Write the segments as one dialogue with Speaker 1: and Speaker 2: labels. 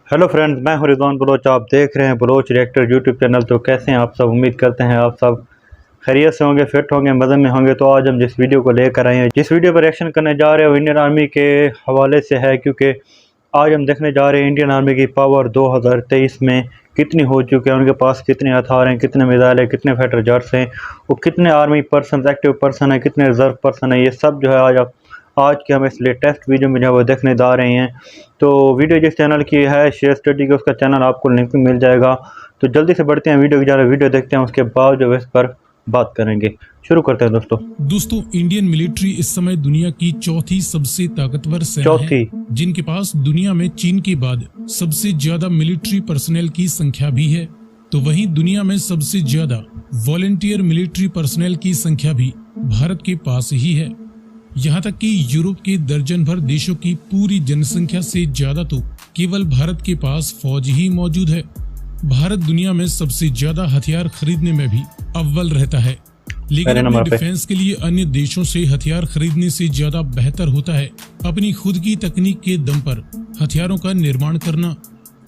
Speaker 1: Hello friends, मैं हूं Rizwan Bloch. आप देख रहे हैं बलोच रिएक्टर यूट्यूब चैनल। तो कैसे हैं आप सब? उम्मीद करते हैं आप सब खैरियत से होंगे, फिट होंगे, मज़े में होंगे। तो आज हम जिस वीडियो को लेकर आए हैं, जिस वीडियो पर रिएक्शन करने जा रहे हैं वो इंडियन आर्मी के हवाले से है, क्योंकि आज हम देखने जा रहे हैं इंडियन आर्मी की पावर 2023 में कितनी हो चुकी है, उनके पास कितने हथियार हैं, कितने मिसाइल हैं, कितने फाइटर जेट्स हैं, वो कितने आर्मी पर्सन एक्टिव पर्सन है, कितने रिजर्व पर्सन है। ये सब जो है आज के हम इस लेटेस्ट वीडियो में जो है वो देखने जा रहे हैं। तो वीडियो जिस चैनल की है शेयर स्टडी की, उसका चैनल आपको लिंक में मिल जाएगा। तो जल्दी से बढ़ते हैं वीडियो की जा रहे वीडियो देखते हैं, उसके बाद जो है इस पर बात करेंगे। शुरू करते हैं
Speaker 2: दोस्तों इंडियन मिलिट्री इस समय दुनिया की चौथी सबसे ताकतवर सेना है, जिनके पास दुनिया में चीन के बाद सबसे ज्यादा मिलिट्री पर्सनल की संख्या भी है। तो वहीं दुनिया में सबसे ज्यादा वॉलंटियर मिलिट्री पर्सनल की संख्या भी भारत के पास ही है। यहाँ तक कि यूरोप के दर्जन भर देशों की पूरी जनसंख्या से ज्यादा तो केवल भारत के पास फौज ही मौजूद है। भारत दुनिया में सबसे ज्यादा हथियार खरीदने में भी अव्वल रहता है, लेकिन अपने डिफेंस के लिए अन्य देशों से हथियार खरीदने से ज्यादा बेहतर होता है अपनी खुद की तकनीक के दम पर हथियारों का निर्माण करना।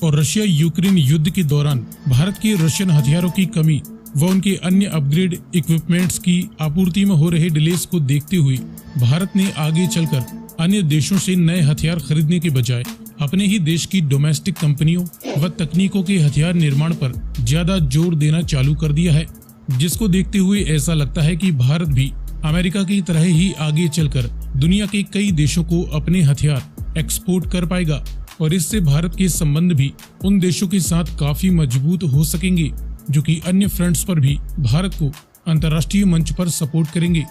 Speaker 2: और रशिया यूक्रेन युद्ध के दौरान भारत के रशियन हथियारों की कमी व उनके अन्य अपग्रेड इक्विपमेंट्स की आपूर्ति में हो रहे डिलेस को देखते हुए भारत ने आगे चलकर अन्य देशों से नए हथियार खरीदने के बजाय अपने ही देश की डोमेस्टिक कंपनियों व तकनीकों के हथियार निर्माण पर ज्यादा जोर देना चालू कर दिया है, जिसको देखते हुए ऐसा लगता है कि भारत भी अमेरिका की तरह ही आगे चलकर दुनिया के कई देशों को अपने हथियार एक्सपोर्ट कर पाएगा और इससे भारत के संबंध भी उन देशों के साथ काफी मजबूत हो सकेंगे, जो कि अन्य फ्रंट्स पर भी भारत को अंतर्राष्ट्रीय मंच पर सपोर्ट करेंगे।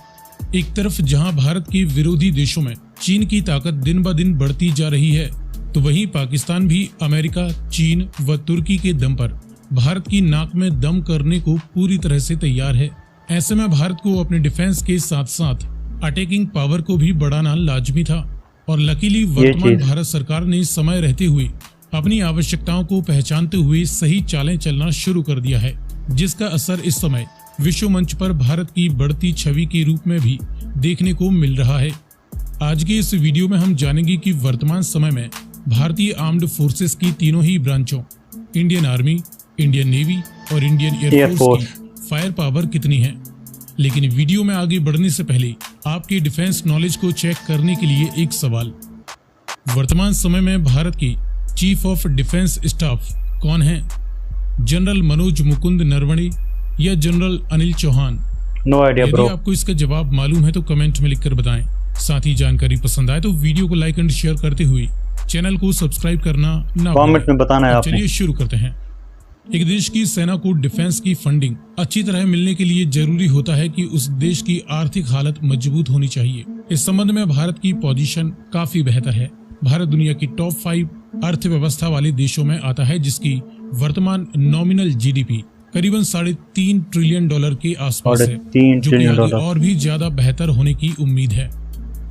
Speaker 2: एक तरफ जहां भारत के विरोधी देशों में चीन की ताकत दिन ब दिन बढ़ती जा रही है, तो वहीं पाकिस्तान भी अमेरिका, चीन व तुर्की के दम पर भारत की नाक में दम करने को पूरी तरह से तैयार है। ऐसे में भारत को अपने डिफेंस के साथ साथ अटैकिंग पावर को भी बढ़ाना लाजमी था। और लकीली वर्तमान भारत सरकार ने समय रहते हुए अपनी आवश्यकताओं को पहचानते हुए सही चालें चलना शुरू कर दिया है, जिसका असर इस समय विश्व मंच पर भारत की बढ़ती छवि के रूप में भी देखने को मिल रहा है। आज के इस वीडियो में हम जानेंगे कि वर्तमान समय में भारतीय आर्म्ड फोर्सेस की तीनों ही ब्रांचों इंडियन आर्मी, इंडियन नेवी और इंडियन एयरफोर्स की फायर पावर कितनी है। लेकिन वीडियो में आगे बढ़ने से पहले आपके डिफेंस नॉलेज को चेक करने के लिए एक सवाल। वर्तमान समय में भारत के चीफ ऑफ डिफेंस स्टाफ कौन है? जनरल मनोज मुकुंद नरवणे या general Anil Chauhan?
Speaker 1: No idea bro.
Speaker 2: यदि आपको इसका जवाब मालूम है तो कमेंट में लिखकर बताएं। साथ ही जानकारी पसंद आए तो वीडियो को लाइक एंड शेयर करते हुए चैनल को सब्सक्राइब करना ना
Speaker 1: कमेंट में बताना है आपने।
Speaker 2: चलिए शुरू करते हैं। एक देश की सेना को डिफेंस की फंडिंग अच्छी तरह मिलने के लिए जरूरी होता है कि उस देश की आर्थिक हालत मजबूत होनी चाहिए। इस संबंध में भारत की पोजीशन काफी बेहतर है। भारत दुनिया की टॉप 5 अर्थव्यवस्था वाले देशों में आता है, जिसकी वर्तमान नॉमिनल जीडीपी करीबन $3.5 ट्रिलियन के आसपास है, जो कि आगे और भी ज्यादा बेहतर होने की उम्मीद है,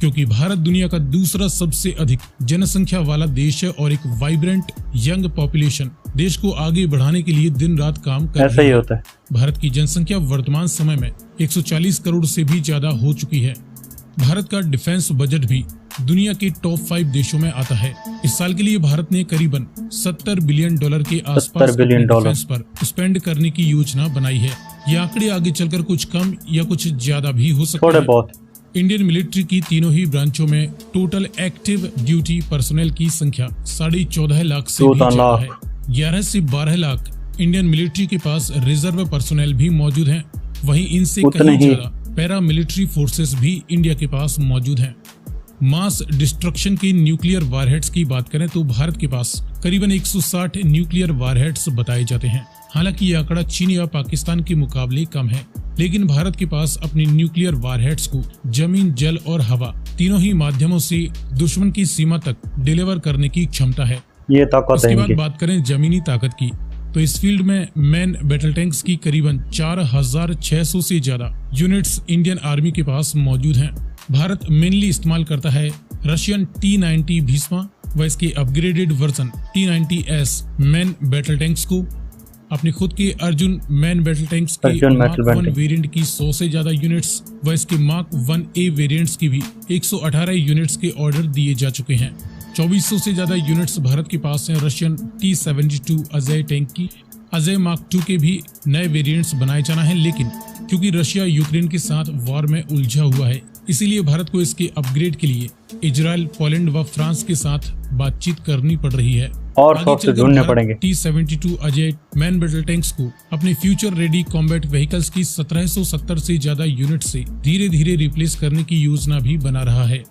Speaker 2: क्योंकि भारत दुनिया का दूसरा सबसे अधिक जनसंख्या वाला देश है और एक वाइब्रेंट यंग पॉपुलेशन देश को आगे बढ़ाने के लिए दिन रात काम कर रही है। भारत की जनसंख्या वर्तमान समय में 140 करोड़ से भी ज्यादा हो चुकी है। भारत का डिफेंस बजट भी दुनिया के टॉप 5 देशों में आता है। इस साल के लिए भारत ने करीबन $70 बिलियन के आसपास डिफेंस पर स्पेंड करने की योजना बनाई है। ये आंकड़े आगे चलकर कुछ कम या कुछ ज्यादा भी हो सकते हैं। इंडियन मिलिट्री की तीनों ही ब्रांचों में टोटल एक्टिव ड्यूटी पर्सनल की संख्या 14.5 लाख से भी ज्यादा है। 11 से 12 लाख इंडियन मिलिट्री के पास रिजर्व पर्सनल भी मौजूद हैं। वहीं इनसे कहीं ज्यादा पैरा मिलिट्री फोर्सेस भी इंडिया के पास मौजूद हैं। मास डिस्ट्रक्शन के न्यूक्लियर वारहेड्स की बात करें तो भारत के पास करीबन 160 न्यूक्लियर वारहेड्स बताए जाते हैं। हालांकि यह आंकड़ा चीन या पाकिस्तान के मुकाबले कम है, लेकिन भारत के पास अपनी न्यूक्लियर वारहेड्स को जमीन, जल और हवा तीनों ही माध्यमों से दुश्मन की सीमा तक डिलीवर करने की क्षमता है।
Speaker 1: ये ताकत है।
Speaker 2: इसके बाद बात करें जमीनी ताकत की, तो इस फील्ड में मैन बैटल टैंक्स की करीबन 4600 से ज्यादा यूनिट्स इंडियन आर्मी के पास मौजूद हैं। भारत मेनली इस्तेमाल करता है रशियन T-90 भीष्मा व इसके upgraded version T-90S man battle tanks को, अपने खुद के अर्जुन मैन बैटल टैंक्स के मार्क 1 वेरिएंट की 100 से ज्यादा यूनिट्स व इसके मार्क 1A वेरिएंट्स की भी 118 यूनिट्स के ऑर्डर दिए जा चुके हैं। 2400 से ज्यादा यूनिट्स भारत के पास हैं रशियन T-72 अजय टैंक की। अजय मार्क 2 के भी नए वेरिएंट्स बनाए जाना है, लेकिन क्योंकि रशिया यूक्रेन के साथ वॉर में उलझा हुआ है, इसीलिए भारत को इसके अपग्रेड के लिए इजराइल, पोलैंड व फ्रांस के साथ बातचीत करनी पड़ रही है
Speaker 1: और सॉफ्ट ढूंढने पड़ेंगे।
Speaker 2: T-72 Ajay man battle tanks को अपने फ्यूचर रेडी कॉम्बैट व्हीकल्स की 1770 से ज्यादा यूनिट से धीरे धीरे रिप्लेस करने की योजना भी बना रहा है।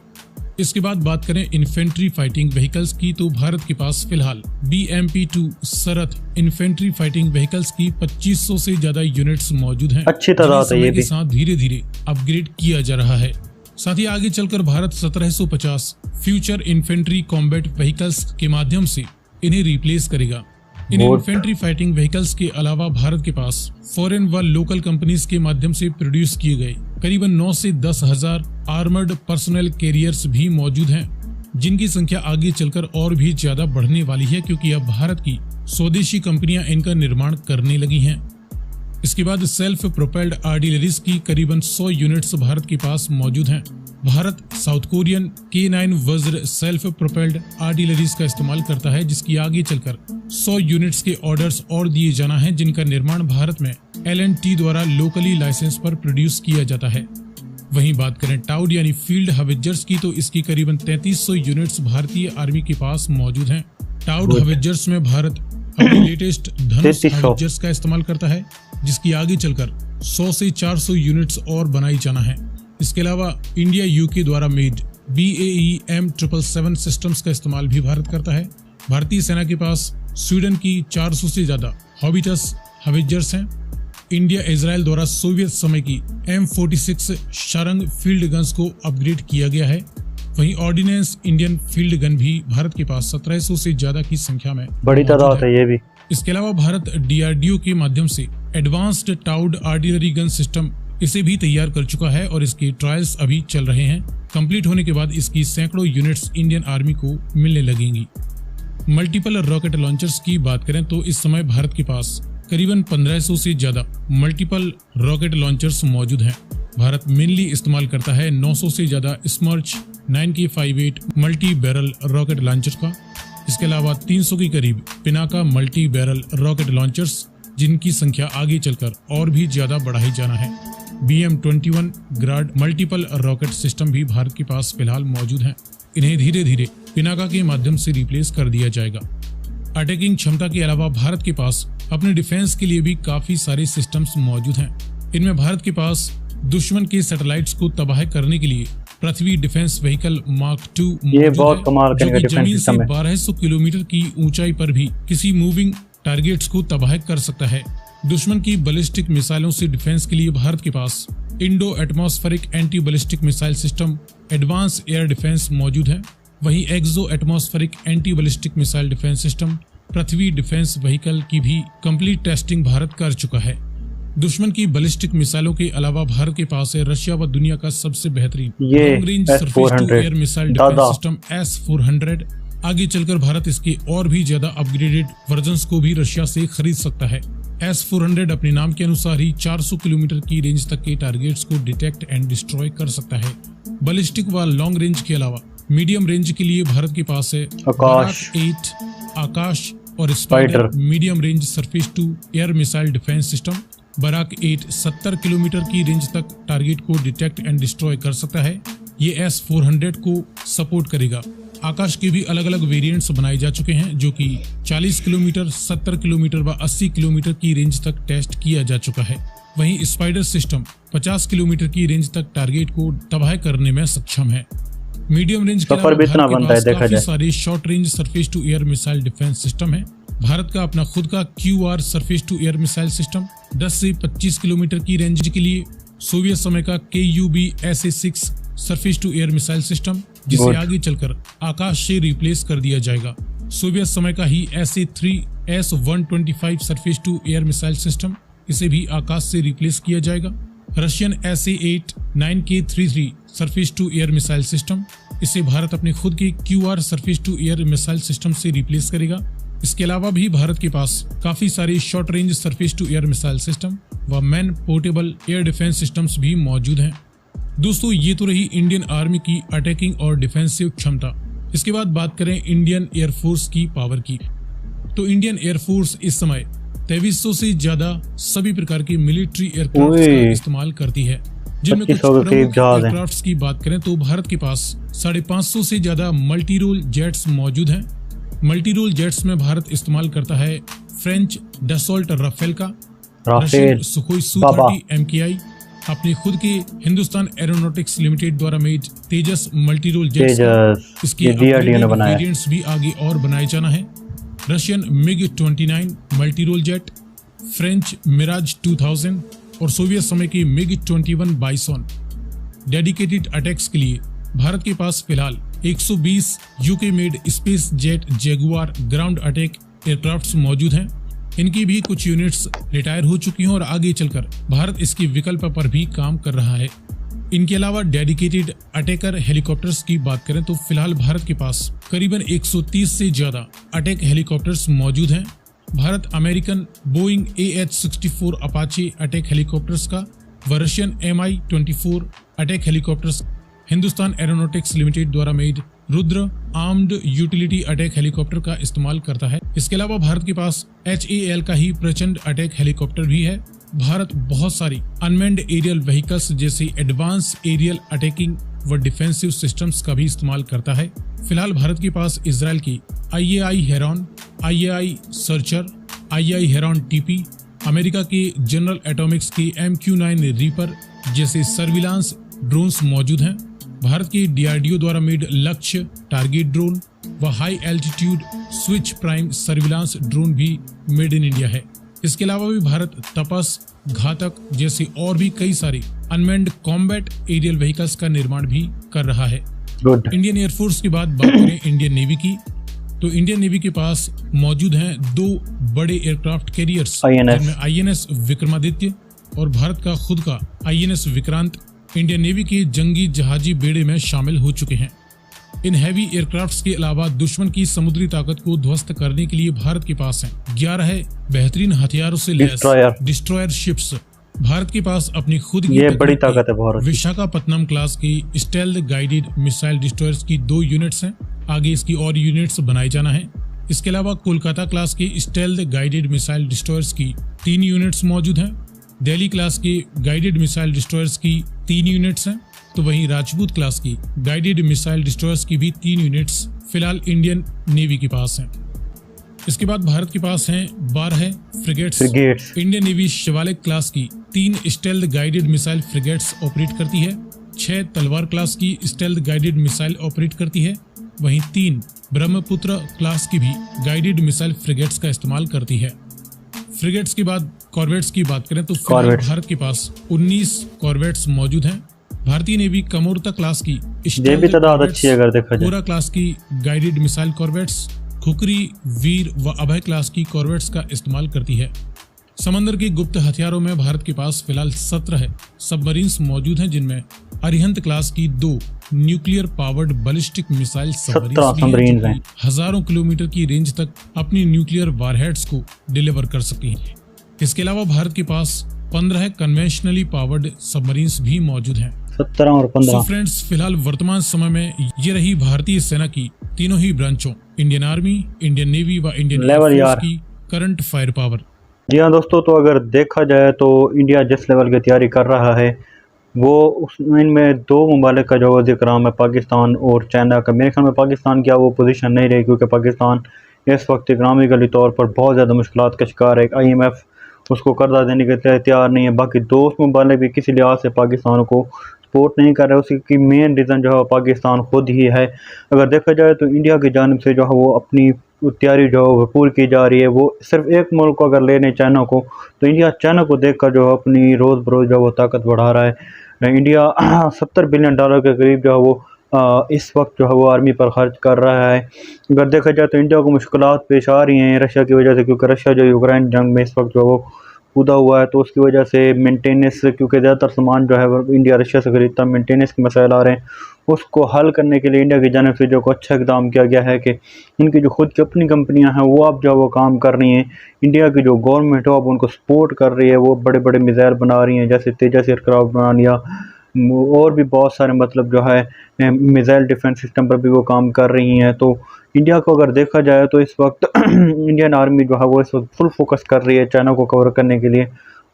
Speaker 2: इसके बाद बात करें इन्फेंट्री फाइटिंग व्हीकल्स की, तो भारत के पास फिलहाल BMP-2 सरत इन्फेंट्री फाइटिंग व्हीकल्स की 2500 से ज्यादा यूनिट्स मौजूद हैं।
Speaker 1: अच्छी तादाद है ये भी।
Speaker 2: साथ धीरे धीरे अपग्रेड किया जा रहा है। साथ ही आगे चलकर Bharat 1750 future infantry combat vehicles के माध्यम से इन्हें रिप्लेस करेगा। इन इन्फेंट्री फाइटिंग व्हीकल्स के अलावा भारत के पास फॉरेन व लोकल कंपनीज के माध्यम से प्रोड्यूस किए गए करीबन 9 से 10 हजार आर्मर्ड पर्सनल कैरियर्स भी मौजूद हैं, जिनकी संख्या आगे चलकर और भी ज्यादा बढ़ने वाली है, क्योंकि अब भारत की स्वदेशी कंपनियां इनका निर्माण करने लगी हैं। इसके बाद सेल्फ प्रोपेल्ड आर्टिलरीज की करीबन 100 यूनिट्स भारत के पास मौजूद हैं। भारत साउथ कोरियन K9 वज्र सेल्फ प्रोपेल्ड आर्टिलरीज का इस्तेमाल करता है, जिसकी आगे चलकर 100 यूनिट्स के ऑर्डर्स और दिए जाना है, जिनका निर्माण भारत में L&T द्वारा लोकली लाइसेंस पर प्रोड्यूस किया जाता है। वहीं बात करें टाउड यानी फील्ड हवित्जर्स की, तो इसकी करीबन 3300 यूनिट्स भारतीय आर्मी के पास मौजूद हैं। टाउड हवित्जर्स में भारत अपने लेटेस्ट धनुष हवित्जर्स का इस्तेमाल करता है, जिसकी आगे चलकर 100 से 400 यूनिट्स और बनाई जाना है। इसके अलावा इंडिया UK द्वारा मेड BAE M777 सिस्टम्स का इस्तेमाल भी भारत करता है। भारतीय सेना के पास स्वीडन की 400 से ज्यादा हॉबिटस हवित्जर्स हैं। इंडिया इजराइल द्वारा सोवियत समय की M46 शारंग फील्ड गन्स को अपग्रेड किया गया है। वहीं ऑर्डिनेंस इंडियन फील्ड गन भी भारत के पास 1700 से ज्यादा की संख्या में
Speaker 1: बड़ी तादाद है ये भी।
Speaker 2: इसके अलावा भारत DRDO के माध्यम से advanced towed artillery gun system इसे भी तैयार कर चुका है और इसके ट्रायल्स अभी चल रहे हैं। कंप्लीट होने के बाद इसकी सैकड़ों यूनिट्स इंडियन आर्मी को मिलने लगेंगी। मल्टीपल रॉकेट लॉन्चर्स की बात करें तो इस समय भारत के पास करीबन 1500 से ज्यादा मल्टीपल रॉकेट लॉन्चर्स मौजूद हैं। भारत मेनली इस्तेमाल करता है 900 से ज्यादा स्मर्च 9K58 multi barrel rocket launcher का। इसके अलावा 300 के करीब Pinaka multi barrel rocket launchers, जिनकी संख्या आगे चलकर और भी ज्यादा बढ़ाई जाना है। BM-21 grad multiple rocket system भी भारत के पास फिलहाल मौजूद हैं। इन्हें धीरे धीरे पिनाका के माध्यम से रिप्लेस कर दिया जाएगा। अटैकिंग क्षमता के अलावा भारत के पास अपने डिफेंस के लिए भी काफी सारे सिस्टम्स मौजूद हैं। इनमें भारत के पास दुश्मन के सैटेलाइट्स को तबाह करने के लिए पृथ्वी डिफेंस व्हीकल मार्क 2
Speaker 1: ये बहुत कमाल का
Speaker 2: जमीन से 1200 किलोमीटर की ऊंचाई पर भी किसी मूविंग टारगेट्स को तबाह कर सकता है। दुश्मन की बैलिस्टिक मिसाइलों से डिफेंस के लिए भारत के पास Indo atmospheric anti ballistic missile system advance air defence मौजूद है। वहीं exo atmospheric anti ballistic missile defence system Prithvi defence vehicle की भी कंप्लीट टेस्टिंग भारत कर चुका है। दुश्मन की बैलिस्टिक मिसाइलों के अलावा भारत के पास है रशिया व दुनिया का सबसे बेहतरीन long range surface to air missile defence system S-400। आगे चलकर भारत इसके और भी ज्यादा अपग्रेडेड वर्जन्स को भी रशिया से खरीद सकता है। S-400 अपने नाम के अनुसार ही 400 किलोमीटर की रेंज तक के टारगेट्स को डिटेक्ट एंड डिस्ट्रॉय कर सकता है। बैलिस्टिक व लॉन्ग रेंज के अलावा मीडियम रेंज के लिए भारत के पास है आकाश और Spyder medium range surface to air missile defence system. Barak 8 70 kilometre की रेंज तक टारगेट को डिटेक्ट एंड डिस्ट्रॉय कर सकता है। ये S-400 को सपोर्ट करेगा। आकाश के भी अलग अलग वेरिएंट्स बनाए जा चुके हैं, जो कि 40 किलोमीटर, 70 किलोमीटर व 80 किलोमीटर की रेंज तक टेस्ट किया जा चुका है। वहीं स्पाइडर सिस्टम 50 किलोमीटर की रेंज तक टारगेट को तबाह करने में सक्षम है। मीडियम रेंज के अलावा काफी सारे short range surface to air missile defence system है। भारत का अपना खुद का QR surface to air missile system 10 से 25 किलोमीटर की रेंज के लिए, सोवियत समय का KUB SA-6 surface to air missile system, जिसे आगे चलकर आकाश से रिप्लेस कर दिया जाएगा। सोवियत समय का ही SA-3 S-125 surface to air missile system, इसे भी आकाश से रिप्लेस किया जाएगा। Russian SA-8 9K33 surface to air missile system, इसे भारत अपने खुद के QR surface to air missile system से रिप्लेस करेगा। इसके अलावा भी भारत के पास काफी सारे short range surface to air missile system व man portable air defence systems भी मौजूद हैं। दोस्तों, ये तो रही इंडियन आर्मी की अटैकिंग और डिफेंसिव क्षमता। इसके बाद बात करें इंडियन एयरफोर्स की पावर की, तो इंडियन एयरफोर्स इस समय 2300 से ज्यादा सभी प्रकार की मिलिट्री एयरक्राफ्ट का इस्तेमाल करती है, जिनमें कुछ प्रमुख एयरक्राफ्ट की बात करें तो भारत के पास 550 से ज्यादा मल्टी रोल जेट्स मौजूद हैं। मल्टी रोल जेट्स में भारत इस्तेमाल करता है फ्रेंच डसॉल्ट राफेल का, रशियन सुखोई Su-30 MKI, अपने खुद के हिंदुस्तान एरोनॉटिक्स लिमिटेड द्वारा made Tejas multi role jets, इसके वेरिएंट्स भी आगे और बनाए जाना है, Russian MiG-29 multi role jet, French Mirage 2000 और सोवियत समय के MiG-21 बाइसॉन। डेडिकेटेड अटैक्स के लिए भारत के पास फिलहाल 120 UK made space jet Jaguar ground attack aircrafts मौजूद हैं। इनकी भी कुछ यूनिट्स रिटायर हो चुकी हैं और आगे चलकर भारत इसके विकल्प पर भी काम कर रहा है। इनके अलावा डेडिकेटेड अटैकर हेलीकॉप्टर्स की बात करें तो फिलहाल भारत के पास करीबन 130 से ज्यादा अटैक हेलीकॉप्टर्स मौजूद हैं। Bharat American Boeing AH-64 Apache attack helicopters का व Russian Mi-24 attack helicopters, Hindustan aeronautics limited द्वारा made Rudra armed utility attack helicopter का इस्तेमाल करता है। इसके अलावा भारत के पास HAL का ही प्रचंड अटैक हेलीकॉप्टर भी है। भारत बहुत सारी अनमैन्ड एरियल व्हीकल्स जैसे एडवांस एरियल अटैकिंग व डिफेंसिव सिस्टम्स का भी इस्तेमाल करता है। फिलहाल भारत के पास इजराइल की IAI heron, IAI searcher, IAI heron TP, America के जनरल एटॉमिक्स की MQ-9 रीपर जैसे सर्विलांस ड्रोन्स मौजूद हैं। भारत के DRDO द्वारा मेड लक्ष्य टारगेट ड्रोन व high altitude switch prime surveillance drone भी मेड इन इंडिया है। इसके अलावा भी भारत तपस, घातक जैसे और भी कई सारे अनमैन्ड कॉम्बैट एरियल व्हीकल्स का निर्माण भी कर रहा है। इंडियन एयरफोर्स की बात करें इंडियन नेवी की, तो इंडियन नेवी के पास मौजूद हैं 2 बड़े एयरक्राफ्ट कैरियर्स, जिनमें INS विक्रमादित्य और भारत का खुद का INS विक्रांत इंडियन नेवी के जंगी जहाजी बेड़े में शामिल हो चुके हैं। इन हैवी एयरक्राफ्ट्स के अलावा दुश्मन की समुद्री ताकत को ध्वस्त करने के लिए भारत के पास हैं 11 बेहतरीन हथियारों से लैस डिस्ट्रॉयर शिप्स। भारत के पास अपनी खुद की
Speaker 1: बड़ी ताकत है भारत।
Speaker 2: विशाखापत्तनम क्लास की स्टेल्थ गाइडेड मिसाइल डिस्ट्रॉयर्स की 2 यूनिट्स हैं, आगे इसकी और यूनिट्स बनाए जाना है। इसके अलावा कोलकाता क्लास के स्टेल्थ गाइडेड मिसाइल डिस्ट्रॉयर्स की 3 यूनिट्स मौजूद हैं। दिल्ली क्लास के गाइडेड मिसाइल डिस्ट्रॉयर्स की 3 यूनिट्स हैं, तो वहीं राजपूत क्लास की गाइडेड मिसाइल डिस्ट्रॉयर्स की भी 3 यूनिट्स फिलहाल इंडियन नेवी के पास हैं। इसके बाद भारत के पास हैं 12 frigates. Indian navy Shivalik class की 3 stealth guided missile frigates operate करती है, 6 तलवार क्लास की स्टेल्थ गाइडेड मिसाइल ऑपरेट करती है, वहीं 3 ब्रह्मपुत्र क्लास की भी गाइडेड मिसाइल फ्रिगेट्स का इस्तेमाल करती है। फ्रिगेट्स के बाद कॉर्वेट्स की बात करें तो भारत के पास 19 कॉर्वेट्स मौजूद हैं। भारतीय नेवी कमोरता क्लास की कोरा क्लास की गाइडेड मिसाइल कॉर्वेट्स, खुकरी, वीर व अभय क्लास की कॉर्वेट्स का इस्तेमाल करती है। समंदर के गुप्त हथियारों में भारत के पास फिलहाल 17 सबमरीन्स मौजूद हैं, जिनमें अरिहंत क्लास की 2 nuclear powered ballistic missile submarines हैं, हजारों किलोमीटर की रेंज तक अपनी न्यूक्लियर वारहेड्स को डिलीवर कर सकती हैं। इसके अलावा भारत के पास 15 कन्वेंशनली पावर्ड सबमरीन्स भी मौजूद हैं।
Speaker 1: 17 और 15।
Speaker 2: फ्रेंड्स, फिलहाल वर्तमान समय में ये रही भारतीय सेना की तीनों ही ब्रांचों इंडियन आर्मी, इंडियन नेवी व इंडियन एयरफोर्स की करंट फायर पावर।
Speaker 1: जी हाँ दोस्तों, तो अगर देखा जाए तो इंडिया जिस लेवल की तैयारी कर रहा है वो इनमें 2 मुमालिक का जो जिक्राम है, पाकिस्तान और चाइना का। मेरे ख्याल में पाकिस्तान की वो पोजीशन नहीं रही, क्योंकि पाकिस्तान इस वक्त इकनॉमिकली तौर पर बहुत ज़्यादा मुश्किलात का शिकार है। IMF उसको कर्जा देने के लिए तैयार नहीं है। बाकी दोस्त मुमालिक भी किसी लिहाज से पाकिस्तान को सपोर्ट नहीं कर रहे। उसकी मेन रीज़न जो है पाकिस्तान खुद ही है। अगर देखा जाए तो इंडिया की जानिब से जो है वो अपनी तैयारी जो है पूरी की जा रही है। वो सिर्फ एक मुल्क को अगर लेने चाइना को, तो इंडिया चाइना को देखकर जो है अपनी रोज़ बरोज़ जो वो ताकत बढ़ा रहा है। इंडिया $70 बिलियन के करीब जो है वो इस वक्त जो है वो आर्मी पर खर्च कर रहा है। अगर देखा जाए तो इंडिया को मुश्किलात पेश आ रही हैं रशिया की वजह से, क्योंकि रशिया जो यूक्रेन जंग में इस वक्त जो है वो कूदा हुआ है, तो उसकी वजह से मेंटेनेंस, क्योंकि ज़्यादातर सामान जो है वो इंडिया रशिया से खरीदता है, मेंटेनेंस के मसाइल आ रहे हैं। उसको हल करने के लिए इंडिया की जानिब से जो अच्छा इकदाम किया गया है कि उनकी जो खुद की अपनी कंपनियां हैं वो अब जो वो काम कर रही हैं। इंडिया की जो गवर्नमेंट है अब उनको सपोर्ट कर रही है, वो बड़े बड़े मिसाइल बना रही हैं, जैसे तेजस एयरक्राफ्ट बना लिया, और भी बहुत सारे मतलब जो है मिसाइल डिफेंस सिस्टम पर भी वो काम कर रही हैं। तो इंडिया को अगर देखा जाए तो इस वक्त इंडियन आर्मी जो है वो इस वक्त फुल फोकस कर रही है चाइना को कवर करने के लिए।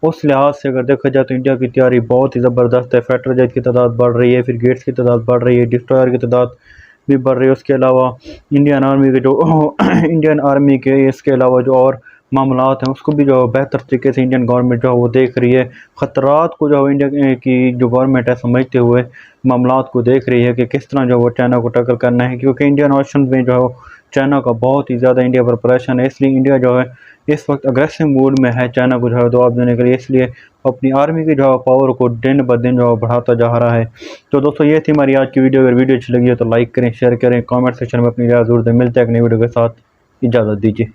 Speaker 1: उस लिहाज से अगर देखा जाए तो इंडिया की तैयारी बहुत ही ज़बरदस्त है। फाइटर जेट की तादाद बढ़ रही है, फिर गेट्स की तादाद बढ़ रही है, डिस्ट्रॉयर की तादाद भी बढ़ रही है। उसके अलावा इंडियन आर्मी के जो इंडियन आर्मी के इसके अलावा जो और मामलात हैं उसको भी जो बेहतर तरीके से इंडियन गवर्नमेंट जो है वो देख रही है। ख़तरात को जो इंडिया की जो गवर्नमेंट है समझते हुए मामलात को देख रही है कि किस तरह जो वो चाइना को टक्कर करना है, क्योंकि इंडियन ओशन में जो है चाइना का बहुत ही ज़्यादा इंडिया पर प्रेशर है। इसलिए इंडिया जो है इस वक्त अग्रेसिव मूड में है चाइना को जो है जवाब देने के लिए, इसलिए अपनी आर्मी की जो है पावर को दिन ब दिन जो है बढ़ाता जा रहा है। तो दोस्तों ये थी हमारी आज की वीडियो। अगर वीडियो अच्छी लगी है तो लाइक करें, शेयर करें, कमेंट सेक्शन में अपनी राय ज़रूर दें। मिलते हैं एक नई वीडियो के साथ, इजाज़त दीजिए।